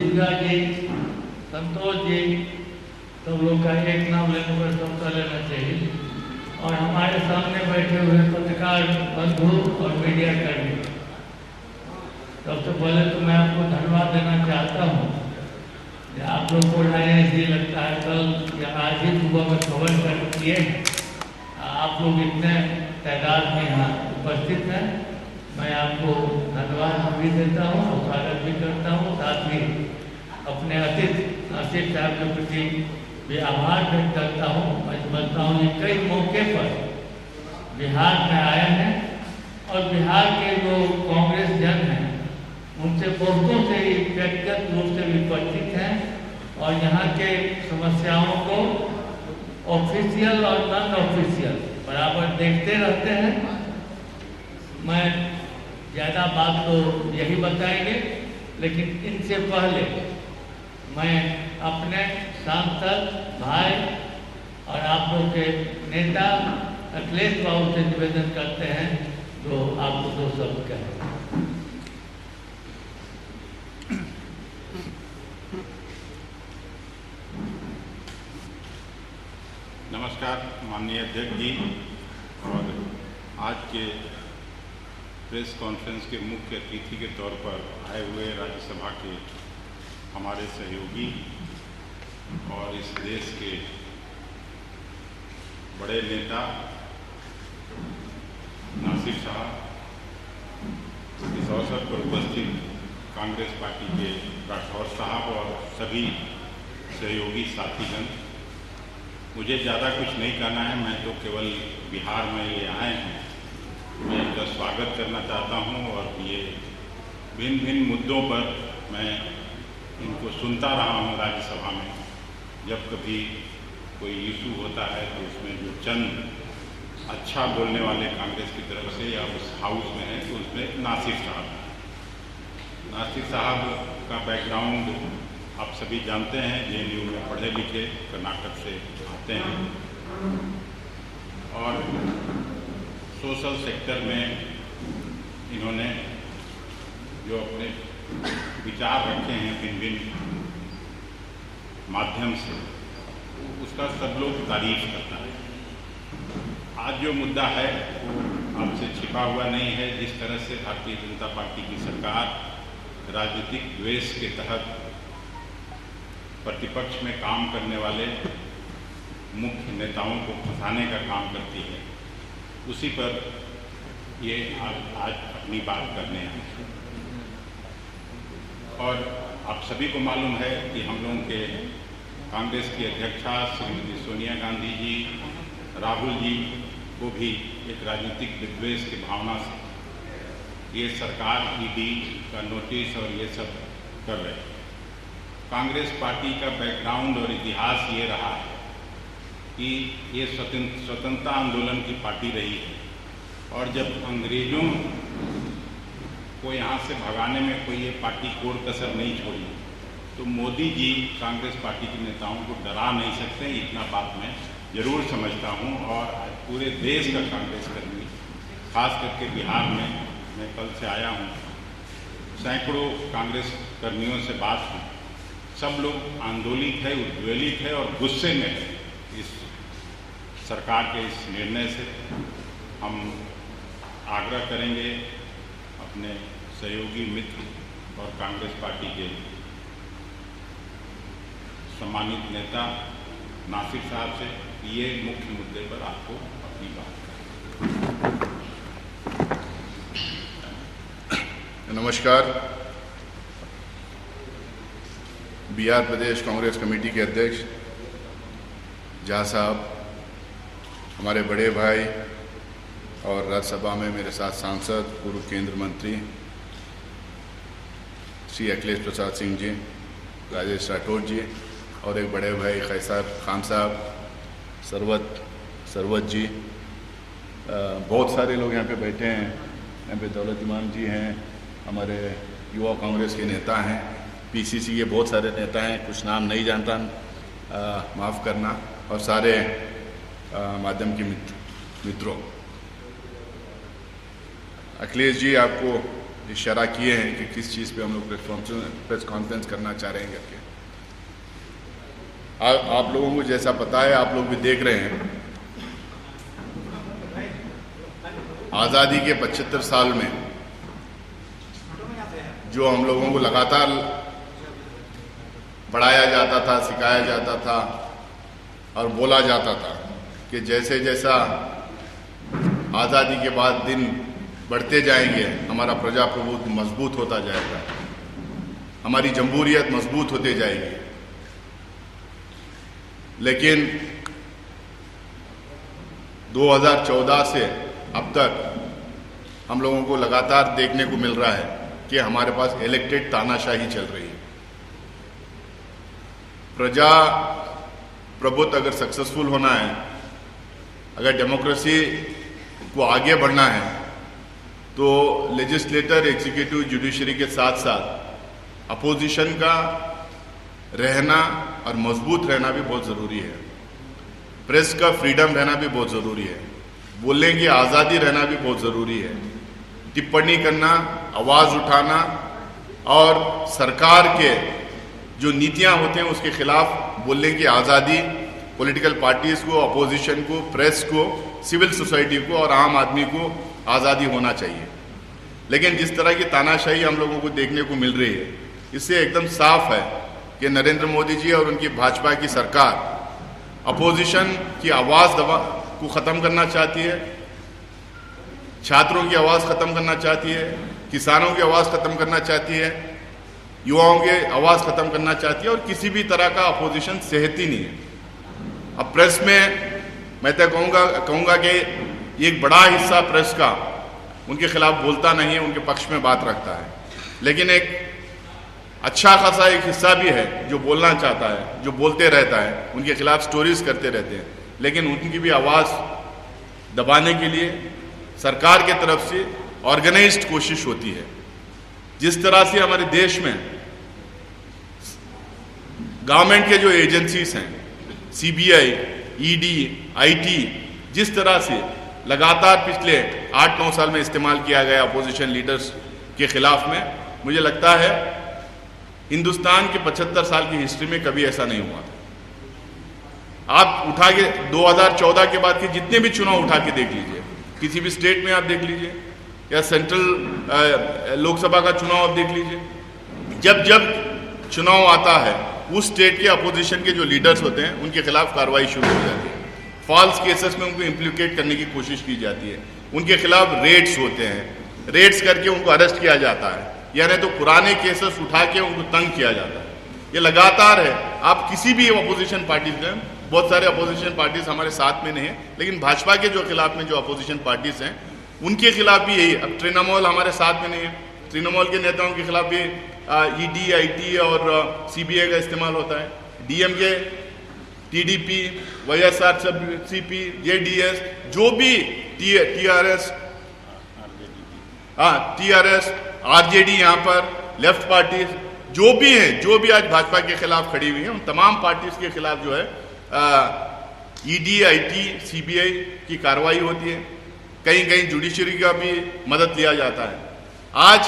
दुर्गा जी, संतोष जी, सब लोग का एक नाम लेने पर सबका लेना चाहिए। और हमारे सामने बैठे हुए पत्रकार बंधु और मीडिया कर्मी, सबसे पहले तो मैं आपको धन्यवाद देना चाहता हूँ। आप लोग को ऐसे लगता है कल या आज ही सुबह में खबर कर किए आप लोग इतने तादाद में यहाँ उपस्थित हैं। मैं आपको धन्यवाद भी देता हूँ और स्वागत भी करता हूँ। साथ ही अपने अतिथि नासिर साहब के प्रति भी आभार व्यक्त करता हूँ। मैं समझता हूँ कि कई मौके पर बिहार में आए हैं और बिहार के जो कांग्रेस जन हैं उनसे बहुतों से व्यक्तिगत रूप से भी परिचित हैं और यहाँ के समस्याओं को ऑफिशियल और नॉन ऑफिशियल बराबर देखते रहते हैं। मैं ज़्यादा बात तो यही बताएंगे, लेकिन इनसे पहले मैं अपने सांसद भाई और आप लोग के नेता अखिलेश बाबू से निवेदन करते हैं जो आपको दो शब्द कहें। नमस्कार माननीय अध्यक्ष जी और आज के प्रेस कॉन्फ्रेंस के मुख्य अतिथि के तौर पर आए हुए राज्यसभा के हमारे सहयोगी और इस देश के बड़े नेता नासिर साहब, इस अवसर पर उपस्थित कांग्रेस पार्टी के राठौर साहब और सभी सहयोगी साथीगण, मुझे ज़्यादा कुछ नहीं कहना है। मैं तो केवल बिहार में ये आए हैं, मैं इनका स्वागत करना चाहता हूँ और ये भिन्न भिन्न मुद्दों पर मैं इनको सुनता रहा हूँ राज्यसभा में। जब कभी कोई इशू होता है तो उसमें जो चंद अच्छा बोलने वाले कांग्रेस की तरफ से या उस हाउस में है तो उसमें नासिर साहब का बैकग्राउंड आप सभी जानते हैं। JNU में पढ़े लिखे, कर्नाटक से आते हैं और सोशल सेक्टर में इन्होंने जो अपने विचार रखे हैं भिन्न भिन्न माध्यम से, उसका सब लोग तारीफ करता है। आज जो मुद्दा है वो आपसे छिपा हुआ नहीं है। जिस तरह से भारतीय जनता पार्टी की सरकार राजनीतिक द्वेष के तहत प्रतिपक्ष में काम करने वाले मुख्य नेताओं को फंसाने का काम करती है, उसी पर ये आज अपनी बात करने आए हैं। और आप सभी को मालूम है कि हम लोगों के कांग्रेस की अध्यक्षा श्रीमती सोनिया गांधी जी, राहुल जी को भी एक राजनीतिक विद्वेष की भावना से ये सरकार ED का नोटिस और ये सब कर रहे हैं। कांग्रेस पार्टी का बैकग्राउंड और इतिहास ये रहा है कि ये स्वतंत्रता आंदोलन की पार्टी रही है और जब अंग्रेजों को यहाँ से भगाने में कोई ये पार्टी कोर कसर नहीं छोड़ी तो मोदी जी कांग्रेस पार्टी के नेताओं को डरा नहीं सकते। इतना बात मैं जरूर समझता हूँ और आज पूरे देश का कांग्रेस कर्मी, खास करके बिहार में मैं कल से आया हूँ, सैकड़ों कांग्रेस कर्मियों से बात हुई, सब लोग आंदोलित है, उद्वेलित है और गुस्से में है इस सरकार के इस निर्णय से। हम आग्रह करेंगे अपने सहयोगी मित्र और कांग्रेस पार्टी के सम्मानित नेता नासिर साहब से कि ये मुख्य मुद्दे पर आपको अपनी बात करें। नमस्कार। बिहार प्रदेश कांग्रेस कमेटी के अध्यक्ष झा साहब, हमारे बड़े भाई और राज्यसभा में मेरे साथ सांसद पूर्व केंद्र मंत्री श्री अखिलेश प्रसाद सिंह जी, राजेश राठौर जी और एक बड़े भाई कैसर खान साहब, सरवत जी, बहुत सारे लोग यहाँ पे बैठे हैं। यहाँ पे दौलत इमाम जी हैं, हमारे युवा कांग्रेस के नेता हैं, PCC के बहुत सारे नेता हैं, कुछ नाम नहीं जानता, माफ़ करना, और सारे माध्यम के मित्रों। अखिलेश जी, आपको इशारा किए हैं कि किस चीज़ पे हम लोग प्रेस कॉन्फ्रेंस करना चाह रहे हैं करके। आप लोगों को जैसा पता है, आप लोग भी देख रहे हैं, आज़ादी के 75 साल में जो हम लोगों को लगातार पढ़ाया जाता था, सिखाया जाता था और बोला जाता था कि जैसे जैसा आज़ादी के बाद दिन बढ़ते जाएंगे हमारा प्रजाप्रभुत्व मजबूत होता जाएगा, हमारी जमहूरियत मजबूत होते जाएगी। लेकिन 2014 से अब तक हम लोगों को लगातार देखने को मिल रहा है कि हमारे पास इलेक्टेड तानाशाही चल रही है। प्रजा प्रभुत्व अगर सक्सेसफुल होना है, अगर डेमोक्रेसी को आगे बढ़ना है, तो लेजिस्लेटर, एग्जीक्यूटिव, जुडिशरी के साथ साथ अपोजिशन का रहना और मजबूत रहना भी बहुत ज़रूरी है। प्रेस का फ्रीडम रहना भी बहुत ज़रूरी है। बोलने की आज़ादी रहना भी बहुत ज़रूरी है। टिप्पणी करना, आवाज़ उठाना और सरकार के जो नीतियां होते हैं उसके खिलाफ बोलने की आज़ादी पॉलिटिकल पार्टीज़ को, अपोजिशन को, प्रेस को, सिविल सोसाइटी को और आम आदमी को आज़ादी होना चाहिए। लेकिन जिस तरह की तानाशाही हम लोगों को देखने को मिल रही है, इससे एकदम साफ है कि नरेंद्र मोदी जी और उनकी भाजपा की सरकार अपोजिशन की आवाज़ को ख़त्म करना चाहती है, छात्रों की आवाज़ ख़त्म करना चाहती है, किसानों की आवाज़ ख़त्म करना चाहती है, युवाओं की आवाज़ ख़त्म करना चाहती है और किसी भी तरह का अपोजिशन सहती नहीं है। अब प्रेस में मैं तो कहूँगा कि एक बड़ा हिस्सा प्रेस का उनके खिलाफ बोलता नहीं है, उनके पक्ष में बात रखता है। लेकिन एक अच्छा खासा एक हिस्सा भी है जो बोलना चाहता है, जो बोलते रहता है, उनके खिलाफ स्टोरीज करते रहते हैं। लेकिन उनकी भी आवाज़ दबाने के लिए सरकार के तरफ से ऑर्गेनाइज्ड कोशिश होती है। जिस तरह से हमारे देश में गवर्नमेंट के जो एजेंसीज हैं, सीबीआई, ईडी, आईटी, जिस तरह से लगातार पिछले 8-9 साल में इस्तेमाल किया गया अपोजिशन लीडर्स के खिलाफ में, मुझे लगता है हिंदुस्तान के 75 साल की हिस्ट्री में कभी ऐसा नहीं हुआ था। आप उठा के 2014 के बाद के जितने भी चुनाव उठा के देख लीजिए, किसी भी स्टेट में आप देख लीजिए, या सेंट्रल लोकसभा का चुनाव आप देख लीजिए, जब जब चुनाव आता है उस स्टेट के अपोजिशन के जो लीडर्स होते हैं उनके खिलाफ कार्रवाई शुरू हो जाती है। फॉल्स केसेस में उनको इम्प्लीकेट करने की कोशिश की जाती है, उनके खिलाफ रेड्स होते हैं, रेड्स करके उनको अरेस्ट किया जाता है, यानी तो पुराने केसेस उठा के उनको तंग किया जाता है। ये लगातार है। आप किसी भी अपोजिशन पार्टीज में, बहुत सारे अपोजिशन पार्टीज हमारे साथ में नहीं है, लेकिन भाजपा के जो खिलाफ में जो अपोजिशन पार्टीज हैं उनके खिलाफ भी यही। अब तृणमूल हमारे साथ में नहीं है, तृणमूल के नेताओं के खिलाफ भी ईडी, आईटी और सीबीआई का इस्तेमाल होता है। डीएमके, टीडीपी, वाईएसआरसीपी, जेडीएस, जो भी टीआरएस, आरजेडी, यहाँ पर लेफ्ट पार्टीज जो भी हैं, जो भी आज भाजपा के खिलाफ खड़ी हुई हैं, उन तमाम पार्टीज के खिलाफ जो है ईडी, आईटी, सीबीआई की कार्रवाई होती है। कहीं कहीं जुडिशरी का भी मदद लिया जाता है। आज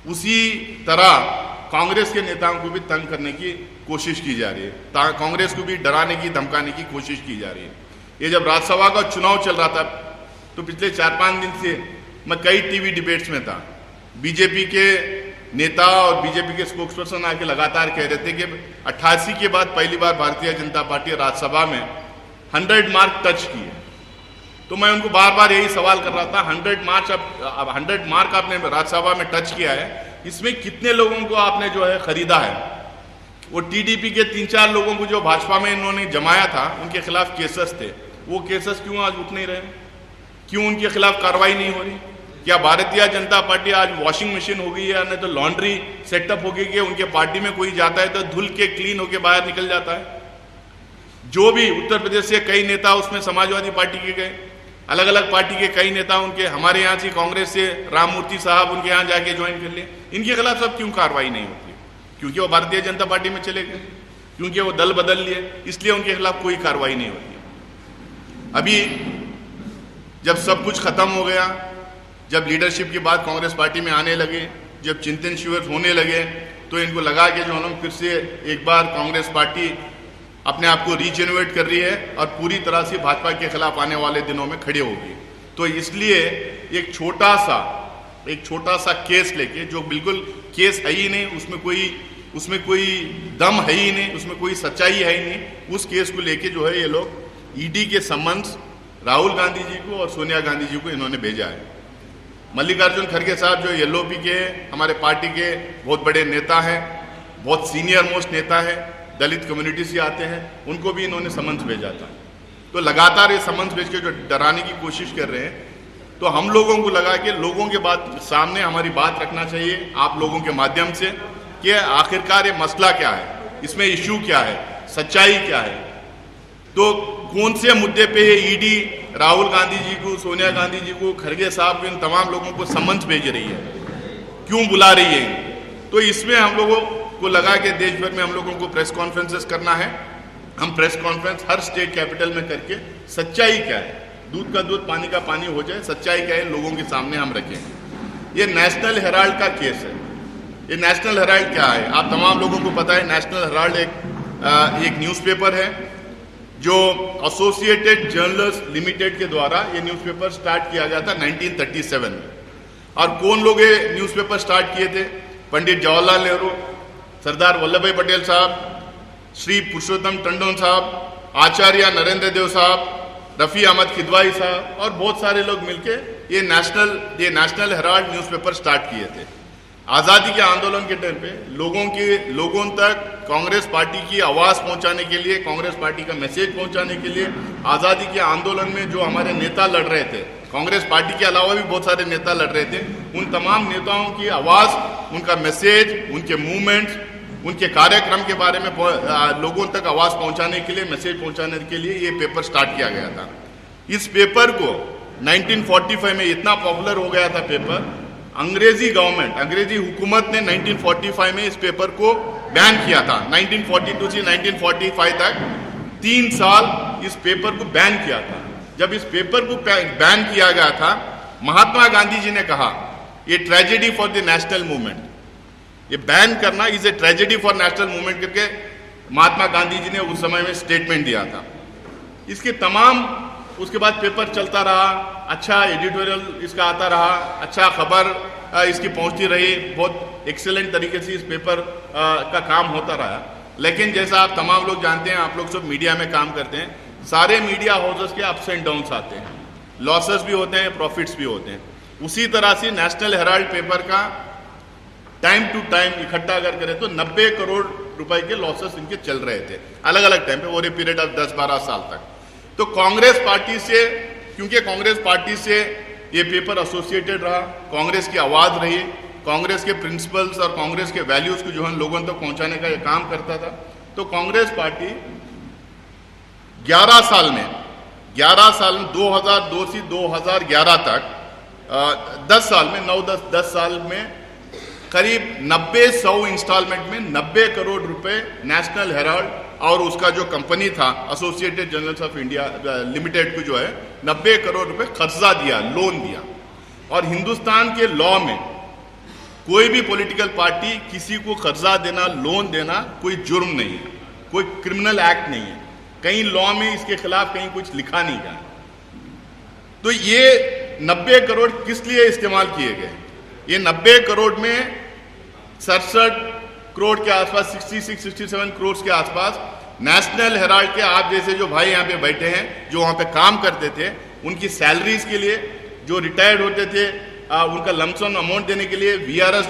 उसी तरह कांग्रेस के नेताओं को भी तंग करने की कोशिश की जा रही है, कांग्रेस को भी डराने की, धमकाने की कोशिश की जा रही है। ये जब राज्यसभा का चुनाव चल रहा था तो पिछले 4-5 दिन से मैं कई टीवी डिबेट्स में था। बीजेपी के नेता और बीजेपी के स्पोक्सपर्सन आके लगातार कह रहे थे कि 88 के बाद पहली बार भारतीय जनता पार्टी राज्यसभा में 100 मार्क टच की है। तो मैं उनको बार बार यही सवाल कर रहा था, 100 मार्क आपने राज्यसभा में टच किया है, इसमें कितने लोगों को आपने जो है खरीदा है? वो टीडीपी के 3-4 लोगों को जो भाजपा में इन्होंने जमाया था, उनके खिलाफ केसेस थे, वो केसेस क्यों आज उठ नहीं रहे? क्यों उनके खिलाफ कार्रवाई नहीं हो रही? क्या भारतीय जनता पार्टी आज वॉशिंग मशीन हो गई है, नहीं तो लॉन्ड्री सेटअप हो गई कि उनके पार्टी में कोई जाता है तो धुल के क्लीन होके बाहर निकल जाता है? जो भी उत्तर प्रदेश से कई नेता उसमें समाजवादी पार्टी के गए, अलग अलग पार्टी के कई नेता उनके, हमारे यहाँ से कांग्रेस से राममूर्ति साहब उनके यहाँ जाके ज्वाइन कर लिए, इनके खिलाफ सब क्यों कार्रवाई नहीं होती? क्योंकि वो भारतीय जनता पार्टी में चले गए, क्योंकि वो दल बदल लिए, इसलिए उनके खिलाफ कोई कार्रवाई नहीं होती। अभी जब सब कुछ खत्म हो गया, जब लीडरशिप की बात कांग्रेस पार्टी में आने लगे, जब चिंतन शिविर होने लगे, तो इनको लगा कि जो हम फिर से एक बार कांग्रेस पार्टी अपने आप को रीजेनरेट कर रही है और पूरी तरह से भाजपा के खिलाफ आने वाले दिनों में खड़े होगी। तो इसलिए एक छोटा सा केस लेके, जो बिल्कुल केस है ही नहीं, उसमें कोई दम है ही नहीं, उसमें कोई सच्चाई है ही नहीं, उस केस को लेके जो है ये लोग ईडी के समन्स राहुल गांधी जी को और सोनिया गांधी जी को इन्होंने भेजा है। मल्लिकार्जुन खड़गे साहब जो एलओपी के हमारे पार्टी के बहुत बड़े नेता हैं, बहुत सीनियर मोस्ट नेता हैं, दलित कम्युनिटी से आते हैं, उनको भी इन्होंने समन्स भेजा था। तो लगातार ये समन्स भेज के जो डराने की कोशिश कर रहे हैं, तो हम लोगों को लगा कि लोगों के सामने हमारी बात रखना चाहिए आप लोगों के माध्यम से कि आखिरकार ये मसला क्या है, इसमें इश्यू क्या है, सच्चाई क्या है। तो कौन से मुद्दे पे ये ईडी राहुल गांधी जी को, सोनिया गांधी जी को, खड़गे साहब को, इन तमाम लोगों को समन्स भेज रही है, क्यों बुला रही है? तो इसमें हम लोगों को लगा कि देश भर में हम लोगों को प्रेस कॉन्फ्रेंसेस करना है। हम प्रेस कॉन्फ्रेंस हर स्टेट कैपिटल में करके सच्चाई क्या है, दूध का दूध पानी का पानी हो जाए, सच्चाई क्या है लोगों के सामने हम रखें। ये नेशनल हेराल्ड का केस है। ये नेशनल हेराल्ड क्या है आप तमाम लोगों को पता है। नेशनल हेराल्ड एक न्यूज़पेपर है जो एसोसिएटेड जर्नल्स लिमिटेड के द्वारा ये न्यूज़पेपर स्टार्ट किया गया था 1937 में। और कौन लोग ये न्यूज़पेपर स्टार्ट किए थे? पंडित जवाहरलाल नेहरू, सरदार वल्लभ भाई पटेल साहब, श्री पुरुषोत्तम टंडन साहब, आचार्य नरेंद्र देव साहब, रफ़ी अहमद खिदवाई साहब और बहुत सारे लोग मिलके ये नेशनल हेराल्ड न्यूज़पेपर स्टार्ट किए थे। आज़ादी के आंदोलन के टाइम पे लोगों तक कांग्रेस पार्टी की आवाज़ पहुंचाने के लिए, कांग्रेस पार्टी का मैसेज पहुंचाने के लिए, आज़ादी के आंदोलन में जो हमारे नेता लड़ रहे थे, कांग्रेस पार्टी के अलावा भी बहुत सारे नेता लड़ रहे थे, उन तमाम नेताओं की आवाज़, उनका मैसेज, उनके मूवमेंट्स, उनके कार्यक्रम के बारे में लोगों तक आवाज़ पहुंचाने के लिए, मैसेज पहुंचाने के लिए ये पेपर स्टार्ट किया गया था। इस पेपर को 1945 में इतना पॉपुलर हो गया था पेपर, अंग्रेजी गवर्नमेंट, अंग्रेजी हुकूमत ने 1945 में इस पेपर को बैन किया था। 1942 से 1945 तक 3 साल इस पेपर को बैन किया था। जब इस पेपर को बैन किया गया था, महात्मा गांधी जी ने कहा ये tragedy for the national movement, ये बैन करना is a tragedy for national movement करके महात्मा गांधी जी ने उस समय में स्टेटमेंट दिया था। इसके उसके बाद पेपर चलता रहा, अच्छा एडिटोरियल इसका आता रहा, अच्छा खबर इसकी पहुंचती रही, बहुत एक्सेलेंट तरीके से इस पेपर का काम होता रहा। लेकिन जैसा आप तमाम लोग जानते हैं, आप लोग सब मीडिया में काम करते हैं, सारे मीडिया हाउसेस के अप्स एंड डाउन्स आते हैं, लॉसेस भी होते हैं, प्रॉफिट्स भी होते हैं। उसी तरह से नेशनल हेराल्ड पेपर का टाइम टू टाइम इकट्ठा अगर करें तो 90 करोड़ रुपए के लॉसेस इनके चल रहे थे अलग अलग टाइम पे, ओवर ए पीरियड ऑफ 10-12 साल तक। तो कांग्रेस पार्टी से, क्योंकि कांग्रेस पार्टी से ये पेपर एसोसिएटेड रहा, कांग्रेस की आवाज़ रही, कांग्रेस के प्रिंसिपल्स और कांग्रेस के वैल्यूज़ को जो है लोगों तक पहुंचाने का ये काम करता था। तो कांग्रेस पार्टी 11 साल में 2002 से 2011 तक 10 साल में 9-10 साल में करीब 90-100 इंस्टॉलमेंट में 90 करोड़ रुपए नेशनल हेराल्ड और उसका जो कंपनी था associated journals of India limited को जो है 90 करोड़ रुपए कर्जा दिया, लोन दिया। और हिंदुस्तान के लॉ में कोई भी पॉलिटिकल पार्टी किसी को कर्जा देना, लोन देना कोई जुर्म नहीं है, कोई क्रिमिनल एक्ट नहीं है, कहीं लॉ में इसके खिलाफ कहीं कुछ लिखा नहीं गया। तो ये 90 करोड़ किस लिए इस्तेमाल किए गए? ये 90 करोड़ में 67 करोड़ के आसपास, 66-67 करोड़ के आसपास नेशनल हेराल्ड के आप जैसे जो भाई यहाँ पे बैठे हैं, जो वहाँ पे काम करते थे, उनकी सैलरीज के लिए, जो रिटायर्ड होते थे उनका लमसम अमाउंट देने के लिए, वीआरएस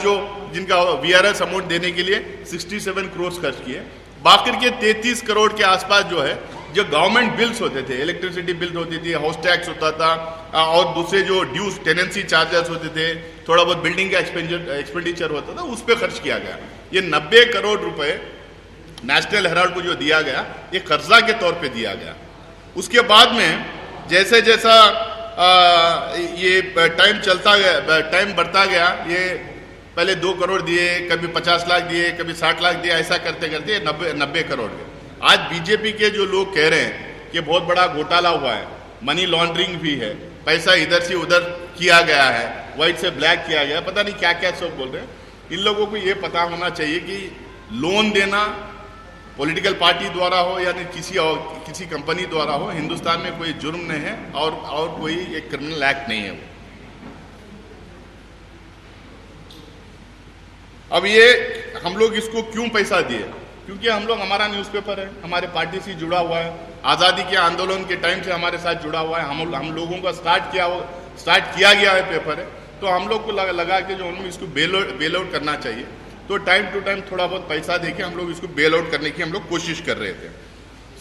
जिनका वीआरएस अमाउंट देने के लिए 67 करोड़ खर्च किए। बाकी के 33 करोड़ के आसपास जो है, जो गवर्नमेंट बिल्स होते थे, इलेक्ट्रिसिटी बिल होती थी, हाउस टैक्स होता था और दूसरे जो ड्यूज टेनेंसी चार्जेस होते थे, थोड़ा बहुत बिल्डिंग का एक्सपेंडिचर होता था, उस पर खर्च किया गया। ये 90 करोड़ रुपए नेशनल हेराल्ड को जो दिया गया, ये कर्जा के तौर पे दिया गया। उसके बाद में जैसे जैसा ये टाइम चलता गया, टाइम बढ़ता गया, ये पहले 2 करोड़ दिए, कभी 50 लाख दिए, कभी 60 लाख दिए, ऐसा करते करते 90 करोड़ गए। आज बीजेपी के जो लोग कह रहे हैं कि बहुत बड़ा घोटाला हुआ है, मनी लॉन्ड्रिंग भी है, पैसा इधर से उधर किया गया है, व्हाइट से ब्लैक किया गया, पता नहीं क्या क्या सब बोल रहे हैं। इन लोगों को ये पता होना चाहिए कि लोन देना पॉलिटिकल पार्टी द्वारा हो या किसी कंपनी द्वारा हो, हिंदुस्तान में कोई जुर्म नहीं है और कोई एक क्रिमिनल एक्ट नहीं है वो। अब ये हम लोग इसको क्यों पैसा दिए? क्योंकि हम लोग, हमारा न्यूज़पेपर है, हमारे पार्टी से जुड़ा हुआ है, आज़ादी के आंदोलन के टाइम से हमारे साथ जुड़ा हुआ है, हम लोगों का स्टार्ट किया गया है पेपर है, तो हम लोग को लगा कि जो हम इसको बेल आउट करना चाहिए, तो टाइम टू टाइम थोड़ा बहुत पैसा देके हम लोग इसको बेल आउट करने की हम लोग कोशिश कर रहे थे।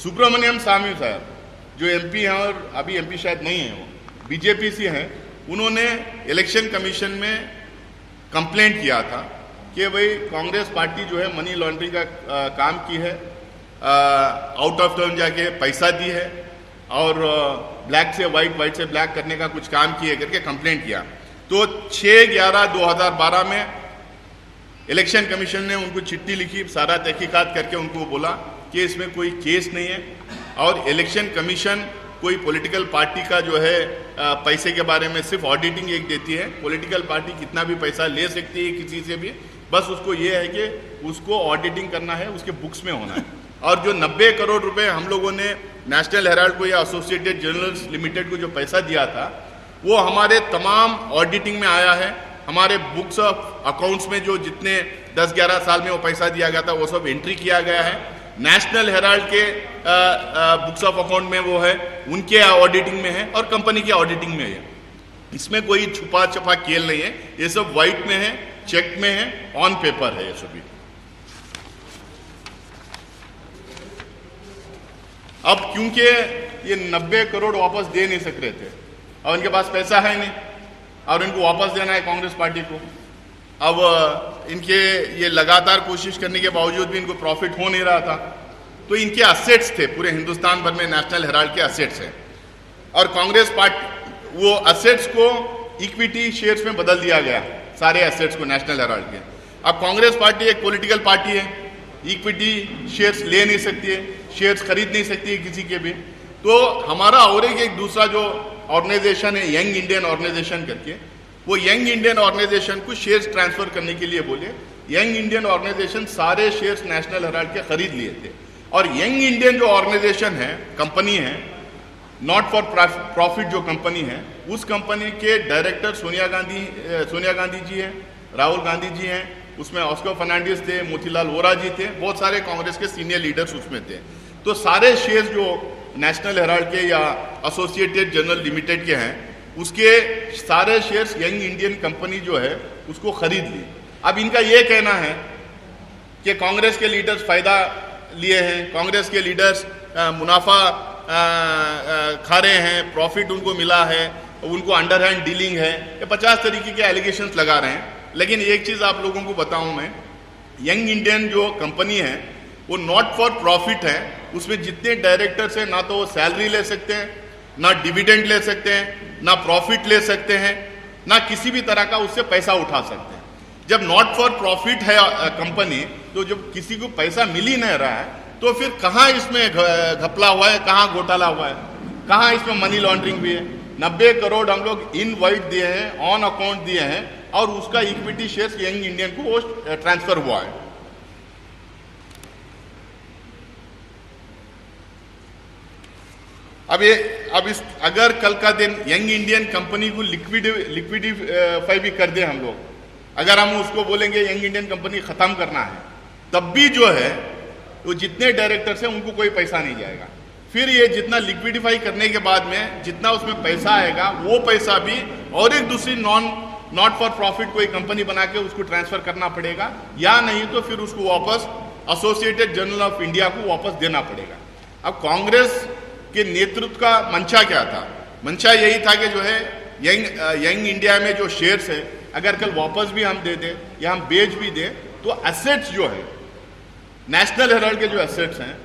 सुब्रमण्यम स्वामी साहब जो एमपी हैं और अभी एमपी शायद नहीं है, वो बीजेपी से हैं, उन्होंने इलेक्शन कमीशन में कंप्लेंट किया था कि भाई कांग्रेस पार्टी जो है मनी लॉन्ड्रिंग का काम की है, आउट ऑफ टर्न जाके पैसा दी है और ब्लैक से वाइट, वाइट से ब्लैक करने का कुछ काम किए करके कंप्लेंट किया। तो 6/11/2012 में इलेक्शन कमीशन ने उनको चिट्ठी लिखी, सारा तहकीकात करके उनको बोला कि इसमें कोई केस नहीं है और इलेक्शन कमीशन कोई पॉलिटिकल पार्टी का जो है पैसे के बारे में सिर्फ ऑडिटिंग एक देती है। पॉलिटिकल पार्टी कितना भी पैसा ले सकती है किसी से भी, बस उसको ये है कि उसको ऑडिटिंग करना है, उसके बुक्स में होना है। और जो 90 करोड़ रुपए हम लोगों ने नेशनल हेराल्ड को या एसोसिएटेड जर्नल्स लिमिटेड को जो पैसा दिया था, वो हमारे तमाम ऑडिटिंग में आया है। हमारे बुक्स ऑफ अकाउंट्स में जो जितने 10-11 साल में वो पैसा दिया गया था वो सब एंट्री किया गया है। नेशनल हेराल्ड के बुक्स ऑफ अकाउंट में वो है, उनके ऑडिटिंग में है और कंपनी के ऑडिटिंग में है। इसमें कोई छुपा छपा खेल नहीं है, ये सब व्हाइट में है, चेक में है, ऑन पेपर है ये सभी। अब क्योंकि ये 90 करोड़ वापस दे नहीं सक रहे थे और इनके पास पैसा है नहीं और इनको वापस देना है कांग्रेस पार्टी को, अब इनके ये लगातार कोशिश करने के बावजूद भी इनको प्रॉफिट हो नहीं रहा था, तो इनके असेट्स थे पूरे हिंदुस्तान भर में, नेशनल हेराल्ड के असेट्स हैं और कांग्रेस पार्टी वो असेट्स को इक्विटी शेयर्स में बदल दिया गया, सारे एसेट्स को नेशनल हेराल्ड के। अब कांग्रेस पार्टी एक पॉलिटिकल पार्टी है, इक्विटी शेयर्स ले नहीं सकती है, शेयर्स खरीद नहीं सकती है किसी के भी। तो हमारा और एक दूसरा जो ऑर्गेनाइजेशन है यंग इंडियन ऑर्गेनाइजेशन करके, वो यंग इंडियन ऑर्गेनाइजेशन को शेयर्स ट्रांसफर करने के लिए बोले। यंग इंडियन ऑर्गेनाइजेशन सारे शेयर्स नेशनल हेराल्ड के खरीद लिए थे और यंग इंडियन जो ऑर्गेनाइजेशन है, कंपनी है, नॉट फॉर प्रॉफिट जो कंपनी है, उस कंपनी के डायरेक्टर सोनिया गांधी जी हैं, राहुल गांधी जी हैं, उसमें ऑस्कर फर्नांडिस थे, मोतीलाल वोरा जी थे, बहुत सारे कांग्रेस के सीनियर लीडर्स उसमें थे। तो सारे शेयर्स जो नेशनल हेराल्ड के या एसोसिएटेड जर्नल लिमिटेड के हैं, उसके सारे शेयर्स यंग इंडियन कंपनी जो है उसको खरीद ली। अब इनका ये कहना है कि कांग्रेस के लीडर्स फायदा लिए हैं, कांग्रेस के लीडर्स मुनाफा खा रहे हैं, प्रॉफिट उनको मिला है, उनको अंडर हैंड डीलिंग है, ये 50 तरीके के एलिगेशंस लगा रहे हैं। लेकिन एक चीज़ आप लोगों को बताऊं मैं, यंग इंडियन जो कंपनी है वो नॉट फॉर प्रॉफिट है, उसमें जितने डायरेक्टर्स हैं ना तो वो सैलरी ले सकते हैं, ना डिविडेंड ले सकते हैं, ना प्रॉफिट ले सकते हैं, ना किसी भी तरह का उससे पैसा उठा सकते हैं। जब नॉट फॉर प्रॉफिट है कंपनी, तो जब किसी को पैसा मिल ही नहीं रहा है, तो फिर कहाँ इसमें घपला हुआ है, कहाँ घोटाला हुआ है, कहाँ इसमें मनी लॉन्ड्रिंग भी है। 90 करोड़ हम लोग इन वाइट दिए हैं, ऑन अकाउंट दिए हैं और उसका इक्विटी शेयर्स यंग इंडियन को वो ट्रांसफर हुआ है। अगर कल का दिन यंग इंडियन कंपनी को लिक्विडिफाई भी कर दे हम लोग, अगर हम उसको बोलेंगे यंग इंडियन कंपनी खत्म करना है, तब भी जो है तो जितने डायरेक्टर्स हैं उनको कोई पैसा नहीं जाएगा। फिर ये जितना लिक्विडिफाई करने के बाद में जितना उसमें पैसा आएगा, वो पैसा भी और एक दूसरी नॉट फॉर प्रॉफिट कोई कंपनी बना के उसको ट्रांसफर करना पड़ेगा, या नहीं तो फिर उसको वापस एसोसिएटेड जर्नल ऑफ इंडिया को वापस देना पड़ेगा। अब कांग्रेस के नेतृत्व का मंशा क्या था? मंशा यही था कि जो है यंग इंडिया में जो शेयर्स है, अगर कल वापस भी हम दे दें या हम बेच भी दें, तो एसेट्स जो है नेशनल हेराल्ड के जो एसेट्स हैं,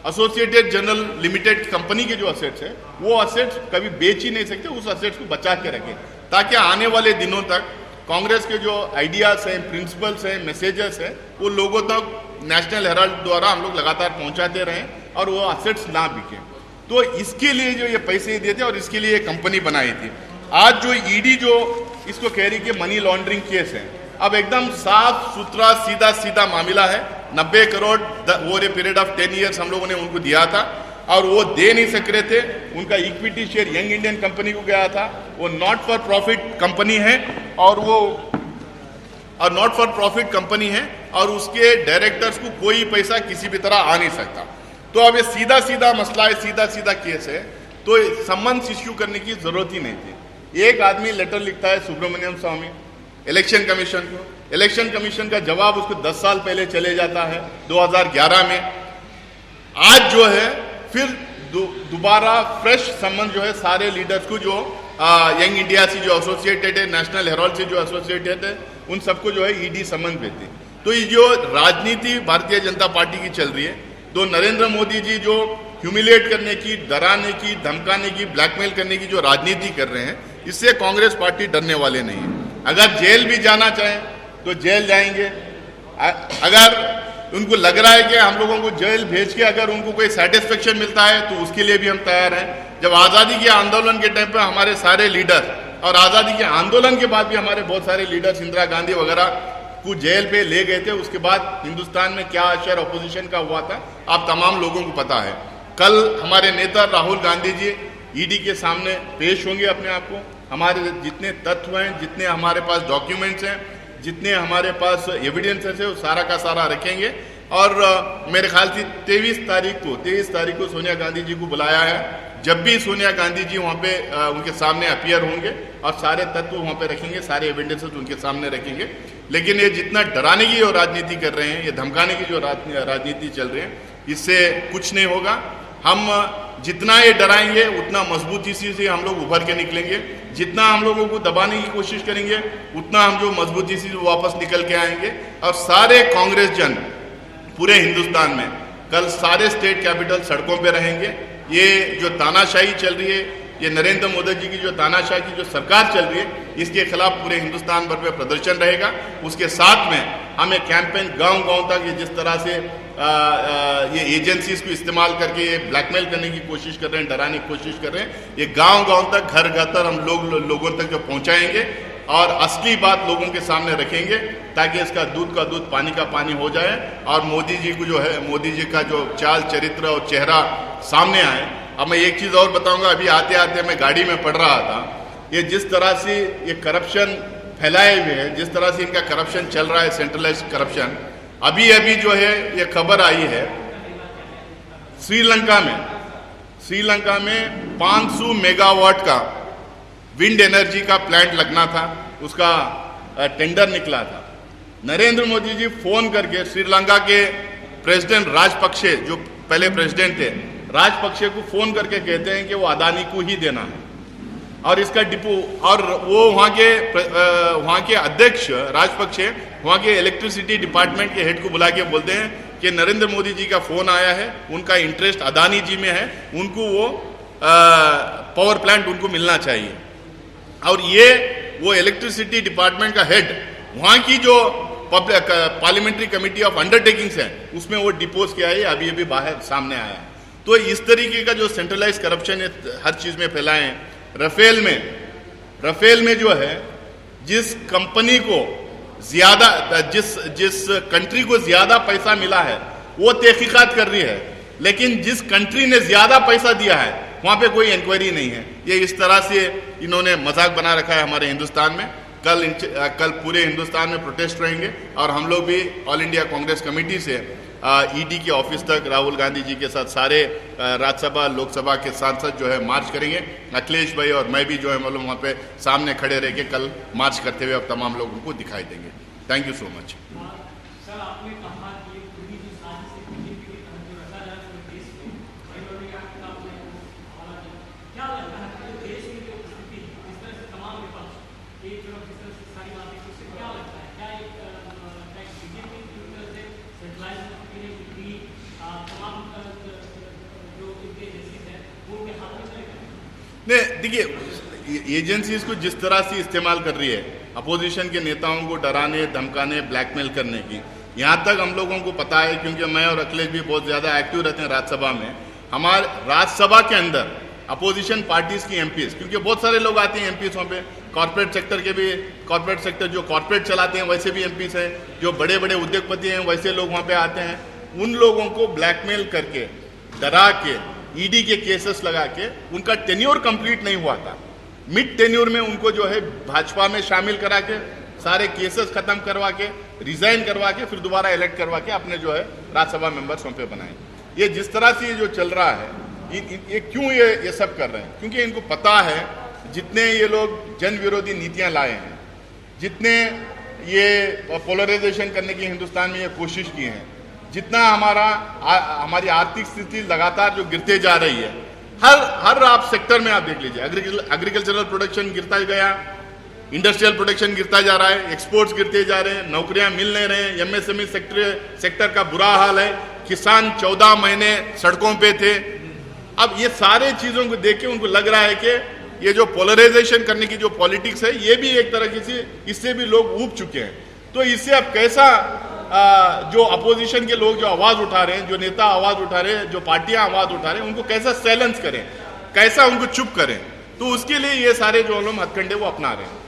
एसोसिएटेड जर्नल लिमिटेड कंपनी के जो एसेट्स हैं, वो एसेट्स कभी बेच ही नहीं सकते, उस एसेट्स को बचा के रखें ताकि आने वाले दिनों तक कांग्रेस के जो आइडियाज हैं, प्रिंसिपल्स हैं, मैसेजेस हैं, वो लोगों तक नेशनल हेराल्ड द्वारा हम लोग लगातार पहुंचाते रहें और वो एसेट्स ना बिकें। तो इसके लिए जो ये पैसे दिए थे और इसके लिए ये कंपनी बनाई थी। आज जो ईडी जो इसको कह रही कि मनी लॉन्ड्रिंग केस है। अब एकदम साफ सुथरा सीधा सीधा मामला है। 90 crore over a period of 10 years हम लोगों ने उनको दिया था और वो दे नहीं सक रहे थे। उनका equity share young Indian company को गया था। वो नॉट फॉर प्रॉफिट कंपनी है और और उसके डायरेक्टर्स को कोई पैसा किसी भी तरह आ नहीं सकता। तो अब ये सीधा सीधा मसला है, सीधा सीधा केस है, तो सम्मन्स इश्यू करने की जरूरत ही नहीं थी। एक आदमी लेटर लिखता है सुब्रमण्यम स्वामी इलेक्शन कमीशन को, इलेक्शन कमीशन का जवाब उसको 10 साल पहले चले जाता है 2011 में। आज जो है फिर दोबारा फ्रेश सम्मन जो है सारे लीडर्स को, जो यंग इंडिया से जो एसोसिएटेड है, नेशनल हेराल्ड से जो एसोसिएटेड है, उन सबको जो है ईडी सम्मन भेजती। तो ये जो राजनीति भारतीय जनता पार्टी की चल रही है, तो नरेंद्र मोदी जी जो ह्यूमिलेट करने की, डराने की, धमकाने की, ब्लैकमेल करने की जो राजनीति कर रहे हैं, इससे कांग्रेस पार्टी डरने वाले नहीं है। अगर जेल भी जाना चाहें तो जेल जाएंगे। अगर उनको लग रहा है कि हम लोगों को जेल भेज के अगर उनको कोई सेटिस्फेक्शन मिलता है तो उसके लिए भी हम तैयार हैं। जब आज़ादी के आंदोलन के टाइम पे हमारे सारे लीडर, और आज़ादी के आंदोलन के बाद भी हमारे बहुत सारे लीडर्स, इंदिरा गांधी वगैरह को जेल पे ले गए थे, उसके बाद हिंदुस्तान में क्या असर अपोजिशन का हुआ था आप तमाम लोगों को पता है। कल हमारे नेता राहुल गांधी जी ईडी के सामने पेश होंगे अपने आप को। हमारे जितने तथ्य हैं, जितने हमारे पास डॉक्यूमेंट्स हैं, जितने हमारे पास एविडेंसेस है, वो सारा का सारा रखेंगे। और मेरे ख्याल से 23 तारीख को सोनिया गांधी जी को बुलाया है। जब भी सोनिया गांधी जी वहाँ पे उनके सामने अपीयर होंगे और सारे तत्व वहाँ पे रखेंगे, सारे एविडेंसेस उनके सामने रखेंगे। लेकिन ये जितना डराने की जो राजनीति कर रहे हैं, ये धमकाने की जो राजनीति चल रही है, इससे कुछ नहीं होगा। हम जितना ये डराएंगे उतना मजबूती से हम लोग उभर के निकलेंगे। जितना हम लोगों को दबाने की कोशिश करेंगे उतना हम जो मजबूती से वापस निकल के आएंगे। और सारे कांग्रेस जन पूरे हिंदुस्तान में कल सारे स्टेट कैपिटल सड़कों पे रहेंगे। ये जो तानाशाही चल रही है, ये नरेंद्र मोदी जी की जो तानाशाही की जो सरकार चल रही है, इसके खिलाफ पूरे हिंदुस्तान भर में प्रदर्शन रहेगा। उसके साथ में हमें कैंपेन गांव-गांव तक, ये जिस तरह से ये एजेंसीज को इस्तेमाल करके ये ब्लैकमेल करने की कोशिश कर रहे हैं, डराने की कोशिश कर रहे हैं, ये गांव-गांव तक, घर-घर तक हम लोगों तक जो पहुंचाएंगे और असली बात लोगों के सामने रखेंगे, ताकि इसका दूध का दूध, पानी का पानी हो जाए और मोदी जी को जो है, मोदी जी का जो चाल चरित्र और चेहरा सामने आए। अब मैं एक चीज़ और बताऊंगा, अभी आते आते मैं गाड़ी में पढ़ रहा था, ये जिस तरह से ये करप्शन फैलाए हुए हैं, जिस तरह से इनका करप्शन चल रहा है, सेंट्रलाइज्ड करप्शन। अभी जो है ये खबर आई है, श्रीलंका में 500 मेगावाट का विंड एनर्जी का प्लांट लगना था, उसका टेंडर निकला था। नरेंद्र मोदी जी फोन करके श्रीलंका के प्रेसिडेंट राजपक्षे, जो पहले प्रेसिडेंट थे, राजपक्षे को फोन करके कहते हैं कि वो अदानी को ही देना है और इसका डिपो। और वो वहाँ के अध्यक्ष राजपक्षे वहाँ के इलेक्ट्रिसिटी डिपार्टमेंट के हेड को बुला के बोलते हैं कि नरेंद्र मोदी जी का फोन आया है, उनका इंटरेस्ट अदानी जी में है, उनको वो पावर प्लांट उनको मिलना चाहिए। और ये वो इलेक्ट्रिसिटी डिपार्टमेंट का हेड वहाँ की जो पार्लियामेंट्री कमेटी ऑफ अंडरटेकिंग्स है, उसमें वो डिपोज किया है, अभी बाहर सामने आया है। तो इस तरीके का जो सेंट्रलाइज करप्शन है हर चीज में फैलाए हैं। रफेल में जो है, जिस कंपनी को ज्यादा, जिस कंट्री को ज्यादा पैसा मिला है वो तहकीकात कर रही है, लेकिन जिस कंट्री ने ज्यादा पैसा दिया है वहां पे कोई इंक्वायरी नहीं है। ये इस तरह से इन्होंने मजाक बना रखा है हमारे हिंदुस्तान में। कल पूरे हिंदुस्तान में प्रोटेस्ट रहेंगे और हम लोग भी ऑल इंडिया कांग्रेस कमेटी से ईडी के ऑफिस तक राहुल गांधी जी के साथ सारे राज्यसभा लोकसभा के सांसद जो है मार्च करेंगे। अखिलेश भाई और मैं भी जो है मतलब वहाँ पे सामने खड़े रह के कल मार्च करते हुए अब तमाम लोगों को दिखाई देंगे। Thank you so much. Sir, आपने कहा कि पूरी जो साजिश है बीजेपी की तरफ जो रचा जा रहा है देश में, क्या लगता है कि देश में जो स्थिति जिस तरह से तमाम विपक्ष एक तरफ जिस तरह से सारी बातें, उससे क्या लगता है, क्या एक बीजेपी की तरह से सेंट्रलाइज तमाम जो इनके एजेंसीज है वो उनके हाथ में चलेगा? नहीं, देखिए एजेंसीज को जिस तरह से इस्तेमाल कर रही है अपोजिशन के नेताओं को डराने, धमकाने, ब्लैकमेल करने की, यहाँ तक हम लोगों को पता है, क्योंकि मैं और अखिलेश भी बहुत ज़्यादा एक्टिव रहते हैं राज्यसभा में। हमारे राज्यसभा के अंदर अपोजिशन पार्टीज की एमपीज, क्योंकि बहुत सारे लोग आते हैं एमपीज वहाँ पे, कॉर्पोरेट सेक्टर जो कॉर्पोरेट चलाते हैं वैसे भी एमपीस हैं, जो बड़े बड़े उद्योगपति हैं वैसे लोग वहाँ पे आते हैं। उन लोगों को ब्लैकमेल करके, डरा के, ईडी के केसेस लगा के उनका टेन्योर कंप्लीट नहीं हुआ था, मिड टेन्योर में उनको जो है भाजपा में शामिल करा के सारे केसेस खत्म करवा के, रिजाइन करवा के, फिर दोबारा इलेक्ट करवा के अपने जो है राज्यसभा मेंबर्स वहाँ पे बनाए। ये जिस तरह से ये जो चल रहा है, ये क्यों ये सब कर रहे हैं? क्योंकि इनको पता है जितने ये लोग जन विरोधी नीतियां लाए हैं, जितने ये पोलराइजेशन करने की हिंदुस्तान में ये कोशिश की है, जितना हमारी आर्थिक स्थिति लगातार जो गिरते जा रही है, हर आप सेक्टर में आप देख लीजिए, एग्रीकल्चरल प्रोडक्शन गिरता गया, इंडस्ट्रियल प्रोडक्शन गिरता जा रहा है, एक्सपोर्ट्स गिरते जा रहे हैं, नौकरियां मिल नहीं रहे हैं, एमएसएमई सेक्टर का बुरा हाल है, किसान 14 महीने सड़कों पे थे। अब ये सारे चीजों को देख के उनको लग रहा है कि ये जो पोलराइजेशन करने की जो पॉलिटिक्स है, ये भी एक तरह की इससे भी लोग ऊब चुके हैं। तो इससे अब कैसा जो अपोजिशन के लोग जो आवाज उठा रहे हैं, जो नेता आवाज उठा रहे हैं, जो पार्टियां आवाज उठा रहे हैं, उनको कैसा साइलेंस करें, कैसा उनको चुप करें, तो उसके लिए ये सारे जो हम हथकंडे वो अपना रहे हैं।